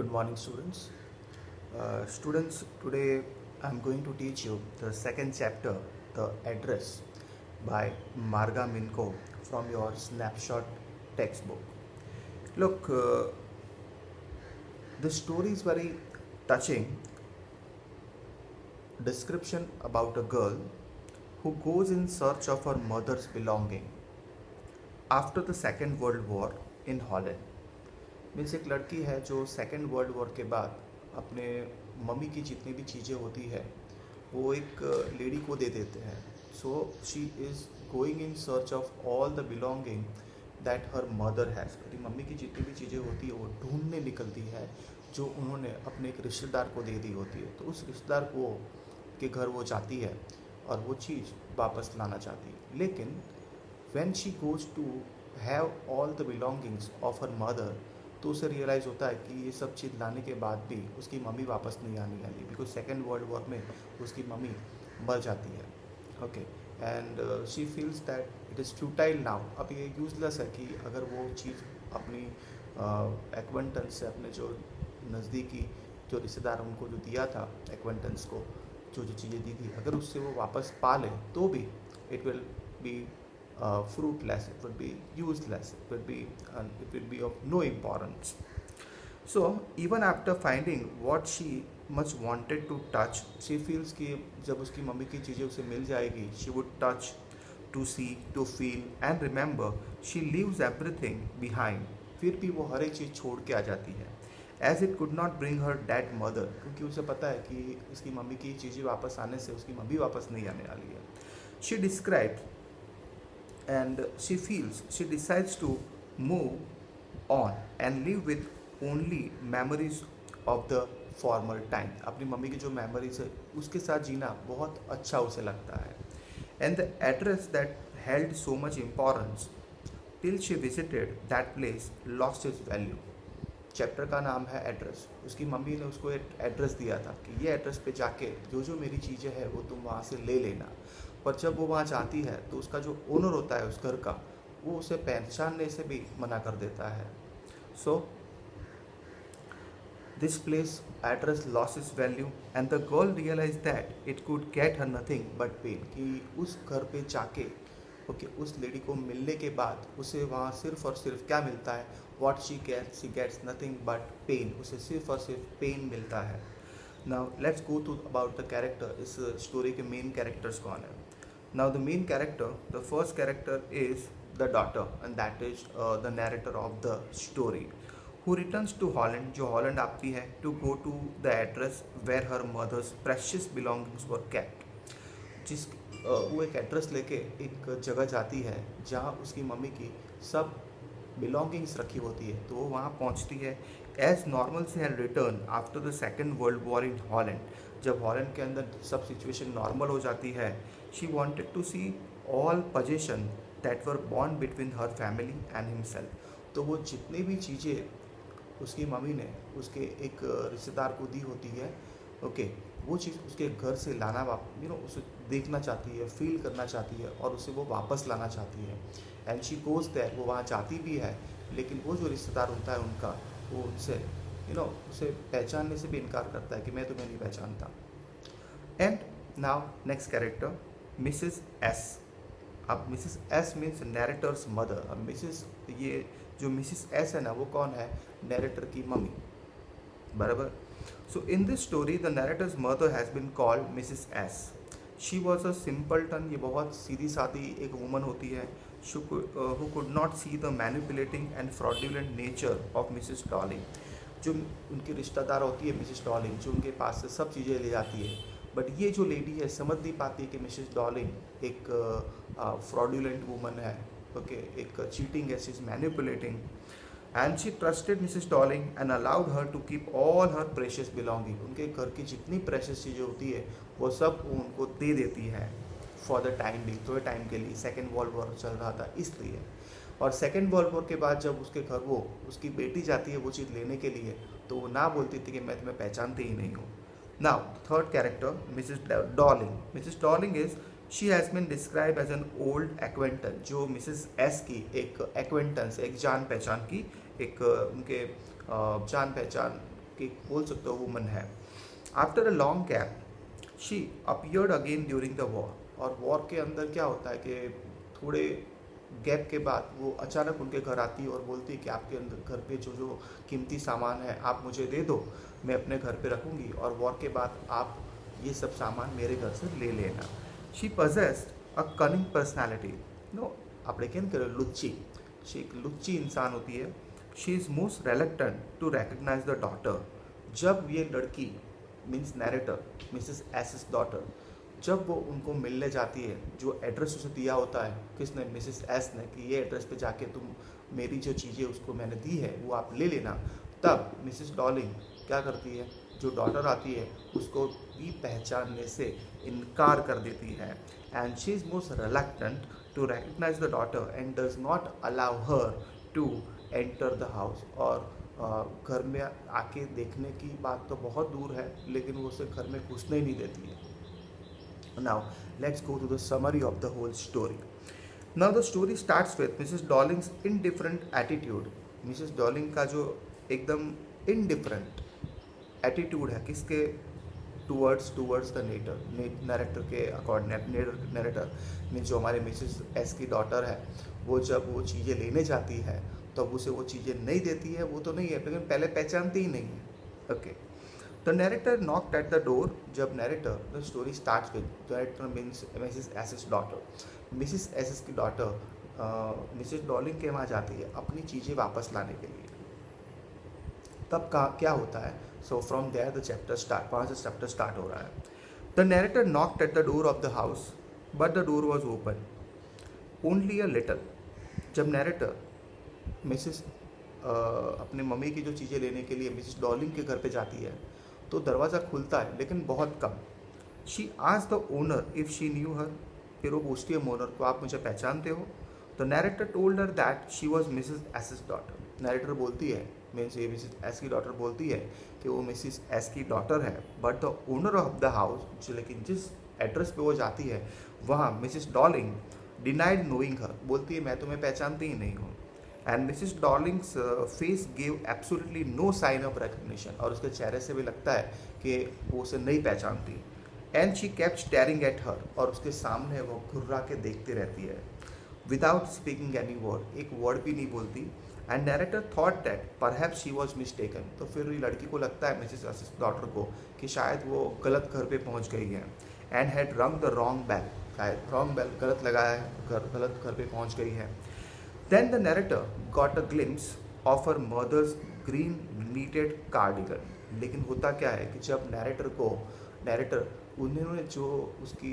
Good morning, students. Students, today I'm going to teach you the second chapter, The Address, by Marga Minko from your snapshot textbook. Look, the story is very touching description about a girl who goes in search of her mother's belonging after the Second World War in Holland. Means एक लड़की है जो second world war के बाद अपने mummy की जितनी भी चीज़ें होती है वो एक लेडी को दे देते हैं. So she is going in search of all the belonging that her mother has. मेरी मम्मी की जितनी भी चीज़ें होती है वो ढूंढने निकलती है जो उन्होंने अपने एक रिश्तेदार को दे दी होती है. तो उस रिश्तेदार को के घर वो जाती है और वो चीज़ वापस लाना चाहती है. लेकिन when she goes to have all the belongings of her mother, तो उसे रियलाइज़ होता है कि ये सब चीज़ लाने के बाद भी उसकी मम्मी वापस नहीं आने वाली, बिकॉज सेकेंड वर्ल्ड वॉर में उसकी मम्मी मर जाती है. Okay, and she feels that it is futile now. अब ये यूजलेस है कि अगर वो चीज़ अपनी एक्वेंटेंस से, अपने जो नज़दीकी जो रिश्तेदार उनको जो दिया था एक्वेंटेंस को, जो जो चीज़ें दी थी, अगर उससे वो वापस पा ले तो भी it will be fruitless, it would be useless, it will be of no importance. So even after finding what she much wanted to touch, she feels कि जब उसकी मम्मी की चीज़ें उसे मिल जाएगी, she would touch, to see, to feel and remember, she leaves everything behind. फिर भी वो हर एक चीज़ छोड़ के आ जाती है. As it could not bring her dead mother, क्योंकि उसे पता है कि इसकी मम्मी की चीज़ें वापस आने से उसकी मम्मी वापस नहीं आने वाली है. She describes and she decides to move on and live with only memories of the former time. अपनी मम्मी की जो memories है उसके साथ जीना बहुत अच्छा उसे लगता है. And the address that held so much importance till she visited that place lost its value. Chapter का नाम है एड्रेस. उसकी मम्मी ने उसको एक एड्रेस दिया था कि ये एड्रेस पे जाके जो जो मेरी चीज़ें हैं वो तुम वहाँ से ले लेना. पर जब वो वहाँ जाती है तो उसका जो ओनर होता है उस घर का, वो उसे पहचानने से भी मना कर देता है. So this place address loss is value and the girl realize that it could get her nothing but pain. कि उस घर पे जाके उस लेडी को मिलने के बाद उसे वहाँ सिर्फ और सिर्फ क्या मिलता है, what she gets nothing but pain. उसे सिर्फ और सिर्फ पेन मिलता है. Now let's go to about the character. इस स्टोरी के मेन कैरेक्टर्स कौन है? Now the main character, the first character is the daughter, and that is the narrator of the story, who returns to Holland, जो Holland आती है, to go to the address where her mother's precious belongings were kept. जिस वो एक address लेके एक जगह जाती है जहाँ उसकी मम्मी की सब बिलोंगिंग्स रखी होती है. तो वो वहाँ पहुँचती है. As normalcy had returned after the second world war in Holland. जब हॉलैंड के अंदर सब सिचुएशन नॉर्मल हो जाती है, she wanted to see all possession that were born between her family and himself. तो वो जितनी भी चीज़ें उसकी मम्मी ने उसके एक रिश्तेदार को दी होती है, वो चीज़ उसके घर से लाना उसे देखना चाहती है, फील करना चाहती है और उसे वो वापस लाना चाहती है. And she goes there. वो वहाँ जाती भी है, लेकिन वो जो रिश्तेदार होता है उनका, वो उनसे उसे पहचानने से भी इनकार करता है कि मैं तुम्हें नहीं पहचानता. And now next character, Mrs S. अब मिसेस एस मीन्स नैरेटर्स मदर. अब ये जो मिसेस एस है ना, वो कौन है? नैरेटर की मम्मी, बराबर. So in this story the narrator's mother has been called Mrs S. She was a simpleton. ये बहुत सीधी सादी एक वुमन होती है, who could not see the manipulating and fraudulent nature of Mrs. Darling. जो उनकी रिश्तेदार होती है मिसेस डॉलिंग, जो उनके पास से सब चीज़ें ले जाती है. बट ये जो लेडी है समझ नहीं पाती है कि मिसेस डॉलिंग एक फ्रॉडुलेंट वुमन है. एक चीटिंग है, she is manipulating. And she trusted Mrs Dorling and allowed her to keep all her precious belonging. उनके घर की जितनी प्रेशियस चीज़ें होती है वो सब उनको दे देती है फॉर द टाइम बिंग, थोड़े टाइम के लिए. सेकेंड वर्ल्ड वॉर चल रहा था इसलिए. और सेकेंड वर्ल्ड वॉर के बाद जब उसके घर वो उसकी बेटी जाती है वो चीज़ लेने के लिए, तो वो ना बोलती थी कि मैं तुम्हें पहचानती ही नहीं हूँ. Now third character, Mrs Dorling. Mrs Dorling is she has been describe as an old acquaintance. जो मिसेस एस की एक एक्वेंटेंस, एक जान पहचान की, एक उनके जान पहचान एक एक बोल सकते हो वुमन है. After a long gap she appeared again during the war. और वॉर के अंदर क्या होता है कि थोड़े गैप के बाद वो अचानक उनके घर आती है और बोलती है कि आपके अंदर घर पे जो जो कीमती सामान है आप मुझे दे दो, मैं अपने घर पे रखूँगी और वॉर के बाद आप ये सब सामान मेरे घर से ले लेना. She possessed a cunning personality. नो આપણે કેમ કરે લુચ્ચી, she एक लुच्ची इंसान होती है. She is most reluctant to recognize the daughter. जब ये लड़की means narrator Mrs S's daughter जब वो उनको मिलने जाती है, जो एड्रेस उसे दिया होता है किसने, मिसेस एस ने, कि ये एड्रेस पे जाके तुम मेरी जो चीज़ें उसको मैंने दी है वो आप ले लेना, तब मिसेस डॉलिंग क्या करती है, जो डॉटर आती है उसको भी पहचानने से इनकार कर देती है. And she is most reluctant to recognize the daughter and does not allow her to enter the house. और घर में आके देखने की बात तो बहुत दूर है, लेकिन वो उसे घर में घुसने ही नहीं देती है. Now let's go to the summary of the whole story. Now the story starts with Mrs. Darling's indifferent attitude. Mrs. Darling का जो एकदम indifferent attitude है किसके towards the narrator के according narrator मीन्स जो हमारे मिसेस एस की daughter है, वो जब वो चीज़ें लेने जाती है तब तो उसे वो चीज़ें नहीं देती है, वो तो नहीं है लेकिन पहले पहचानती ही नहीं है. Okay. The narrator knocked at the door. जब narrator, the story starts with narrator means Mrs. S's daughter. Mrs. S's की daughter Mrs. Darling के वहाँ जाती है अपनी चीज़ें वापस लाने के लिए. तब क्या होता है? So from there the chapter start. वहाँ से chapter start हो रहा है. The narrator knocked at the door of the house, but the door was open. Only a little. जब narrator Mrs. अपने मम्मी की जो चीज़ें लेने के लिए मिसेस डॉलिंग के घर पे जाती है तो दरवाज़ा खुलता है लेकिन बहुत कम. She asked the owner if she knew her. फिर वो पूछती है ओनर को, आप मुझे पहचानते हो? The narrator told her that she was Mrs S's daughter. Narrator बोलती है, मीन्स ये मिसेस एस की डॉटर बोलती है कि वो मिसेस एस की डॉटर है. But the owner of the house, लेकिन जिस एड्रेस पे वो जाती है वहाँ Mrs Dorling denied knowing her. बोलती है मैं तुम्हें पहचानती ही नहीं हूँ. And Mrs Dorling's face gave absolutely no sign of recognition. और उसके चेहरे से भी लगता है कि वो उसे नहीं पहचानती. And she kept staring at her. और उसके सामने वो घुर्रा के देखती रहती है विदाउट स्पीकिंग एनी वर्ड. एक वर्ड भी नहीं बोलती. And narrator thought that perhaps she was mistaken. तो फिर लड़की को लगता है मिसेस एस's डॉटर को कि शायद वो गलत घर पे पहुंच गई है. एंड हैड रंग द रॉन्ग बेल. शायद रॉन्ग बेल गलत लगाया है, गलत घर पे पहुंच गई है. Then the narrator got a glimpse of her mother's green knitted cardigan. लेकिन होता क्या है कि जब नैरेटर उन्होंने जो उसकी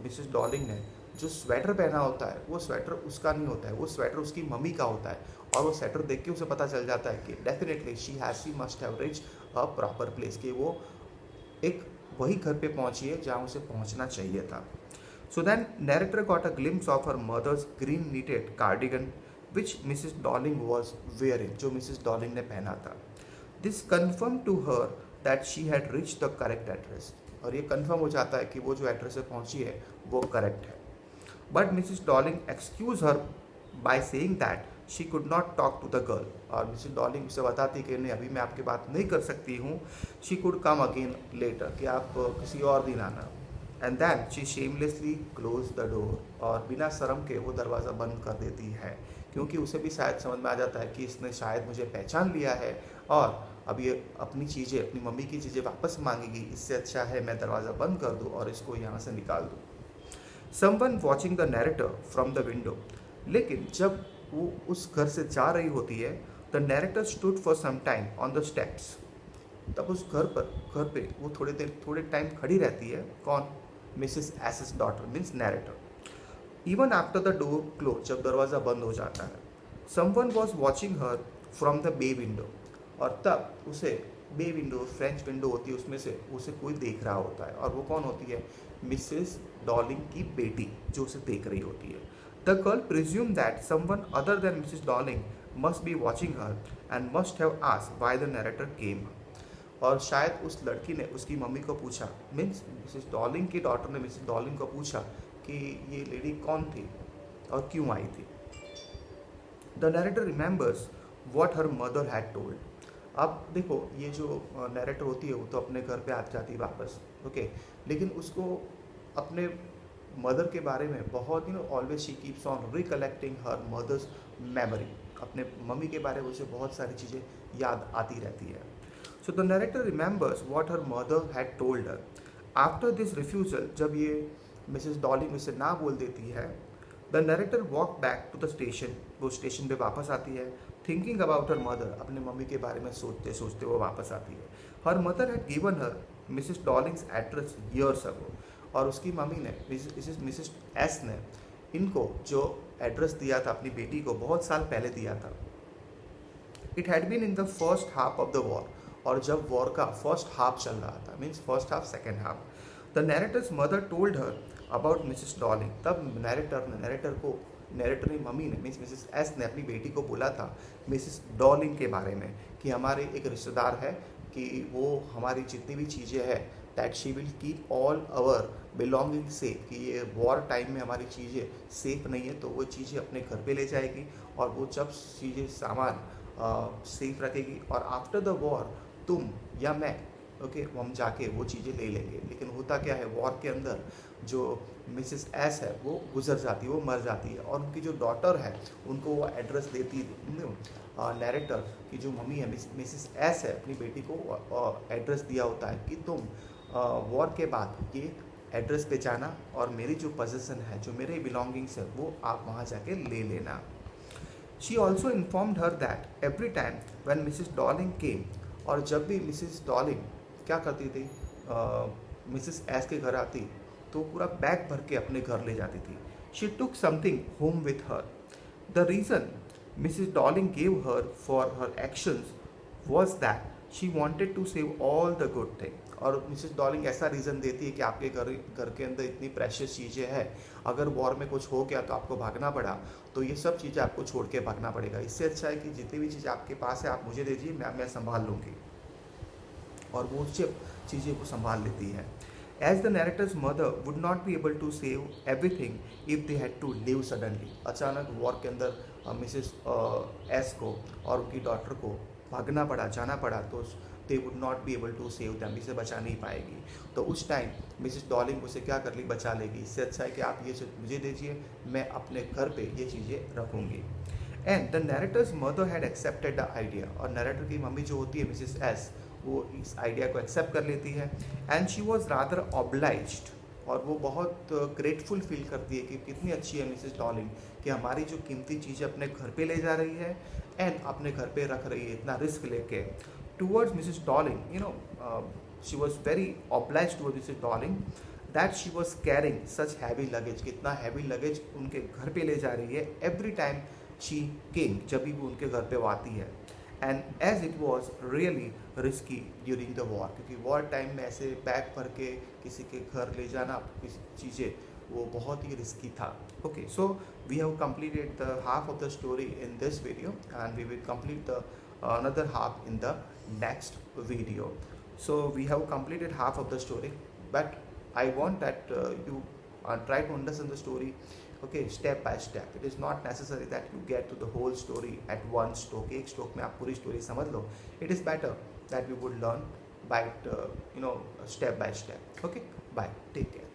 मिसेस डॉलिंग ने जो स्वेटर पहना होता है वो स्वेटर उसका नहीं होता है, वो स्वेटर उसकी मम्मी का होता है. और वो स्वेटर देख के उसे पता चल जाता है कि definitely she must have reach a proper place, कि वो एक वही घर पे पहुंची है जहाँ उसे पहुंचना चाहिए था. So then narrator got a glimpse of her mother's green knitted cardigan which Mrs. Darling was wearing, जो Mrs. Darling ने पहना था. This confirmed to her that she had reached the correct address. और ये confirm हो जाता है कि वो जो एड्रेस पे पहुंची है वो correct है. But Mrs. Darling excused her by saying that she could not talk to the girl. और Mrs. Darling उसे बताती कि नहीं अभी मैं आपकी बात नहीं कर सकती हूँ. She could come again later, कि आप किसी और दिन आना. And then she shamelessly close the door. और बिना शर्म के वो दरवाज़ा बंद कर देती है क्योंकि उसे भी शायद समझ में आ जाता है कि इसने शायद मुझे पहचान लिया है और अब ये अपनी चीज़ें, अपनी मम्मी की चीज़ें वापस मांगेगी. इससे अच्छा है मैं दरवाज़ा बंद कर दूँ और इसको यहाँ से निकाल दूँ. Someone watching the narrator from the window. लेकिन जब वो उस घर से जा रही होती है the narrator stood for some time on the steps. तब उस घर पे वो थोड़े टाइम खड़ी रहती है. कौन? Mrs S's daughter means narrator. Even after the door close, जब दरवाज़ा बंद हो जाता है. Someone was watching her from the bay window. और तब उसे बे विंडो, फ्रेंच विंडो होती है, उसमें से उसे कोई देख रहा होता है. और वो कौन होती है? मिसेस डॉलिंग की बेटी जो उसे देख रही होती है. The girl presume that someone other than Mrs Dorling must be watching her and must have asked why the narrator came. और शायद उस लड़की ने उसकी मम्मी को पूछा, मीन्स मिसेस डॉलिंग की डॉटर ने मिसेस डॉलिंग को पूछा कि ये लेडी कौन थी और क्यों आई थी. The narrator remembers what her mother had told. अब देखो ये जो नैरेटर होती है वो तो अपने घर पे आ जाती है वापस, ओके, लेकिन उसको अपने मदर के बारे में बहुत always she keeps on recollecting her mother's memory, अपने मम्मी के बारे में उसे बहुत सारी चीज़ें याद आती रहती है. So the narrator remembers what her mother had told her. After this refusal, जब ये मिसेस डॉलिंग उसे ना बोल देती है, the narrator walk back to the station, वो स्टेशन पे वापस आती है, थिंकिंग अबाउट हर मदर, अपने मम्मी के बारे में सोचते सोचते वो वापस आती है. Her mother had given her Mrs Dorling's address years ago, और उसकी मम्मी ने मिसेस एस ने इनको जो एड्रेस दिया था अपनी बेटी को बहुत साल पहले दिया था. It had been in the first half of the war, और जब वॉर का फर्स्ट हाफ चल रहा था, means first half second half, the narrator's mother told her about Mrs Dorling. तब नैरेटर ने मम्मी ने मीन्स मिसेस एस ने अपनी बेटी को बोला था मिसेस डॉलिंग के बारे में कि हमारे एक रिश्तेदार है कि वो हमारी जितनी भी चीज़ें हैं that she will keep all our belonging safe, कि ये वॉर टाइम में हमारी चीज़ें सेफ नहीं है तो वो चीज़ें अपने घर पे ले जाएगी और वो जब चीज़ें सामान सेफ रखेगी और आफ्टर द वॉर तुम या मैं, ओके, हम जाके वो चीज़ें ले लेंगे. लेकिन होता क्या है, वॉर के अंदर जो मिसेस एस है वो गुजर जाती है, वो मर जाती है, और उनकी जो डॉटर है उनको वो एड्रेस देती नैरेटर की जो मम्मी है मिसेस एस है अपनी बेटी को एड्रेस दिया होता है कि तुम वॉर के बाद ये एड्रेस पे जाना और मेरी जो पोजीशन है, जो मेरे बिलोंगिंग्स है, वो आप वहाँ जाके ले लेना. She also informed her that every time when Mrs Dorling came, और जब भी मिसेस डॉलिंग क्या करती थी, मिसेस एस के घर आती तो पूरा बैग भर के अपने घर ले जाती थी. She took something home with her. The reason Mrs Dorling gave her for her actions was that she wanted to save all the good thing. और मिसेस डॉलिंग ऐसा रीज़न देती है कि आपके घर के अंदर इतनी प्रेशियस चीज़ें हैं, अगर वॉर में कुछ हो गया तो आपको भागना पड़ा तो ये सब चीज़ें आपको छोड़ के भागना पड़ेगा. इससे अच्छा है कि जितनी भी चीज़ें आपके पास है आप मुझे दीजिए, मैं संभाल लूँगी. और वो चीज़ें को संभाल लेती है. As the narrator's mother would not be able to save everything if they had to leave suddenly. अचानक वॉर के अंदर मिसेस एस को और उनकी डॉटर को भागना पड़ा, जाना पड़ा, तो they would not be able to save them, इसे बचा नहीं पाएगी. तो उस टाइम मिसेस डॉलिंग उसे क्या कर ली, बचा लेगी. इससे अच्छा है कि आप ये मुझे दीजिए, मैं अपने घर पे ये चीज़ें रखूँगी. And the narrator's mother had accepted the idea, और नैरेटर की मम्मी जो होती है मिसेस एस, वो इस आइडिया को एक्सेप्ट कर लेती है. And she was rather obliged, और वो बहुत ग्रेटफुल फील करती है कि कितनी अच्छी है मिसेस डॉलिंग कि हमारी जो कीमती चीज़ें अपने घर पे ले जा रही है एंड अपने घर पे रख रही है इतना रिस्क लेके. Towards Mrs Dorling she was very obliged toward Mrs Dorling that she was carrying such heavy luggage, कितना हैवी लगेज उनके घर पे ले जा रही है एवरी टाइम शी केम, जब भी वो उनके घर पे वो आती है. And as it was really risky during the war, क्योंकि वॉर टाइम में ऐसे बैग भर के किसी के घर ले जाना किसी चीज़ें वो बहुत ही रिस्की था. Okay, so we have completed the half of the story in this video and we will complete the another half in the next video. So we have completed half of the story, but I want that you try to understand the story, okay, step by step. It is not necessary that you get to the whole story at one stroke. एक stroke में आप पूरी story समझ लो. It is better that you would learn by step by step. Okay, bye, take care.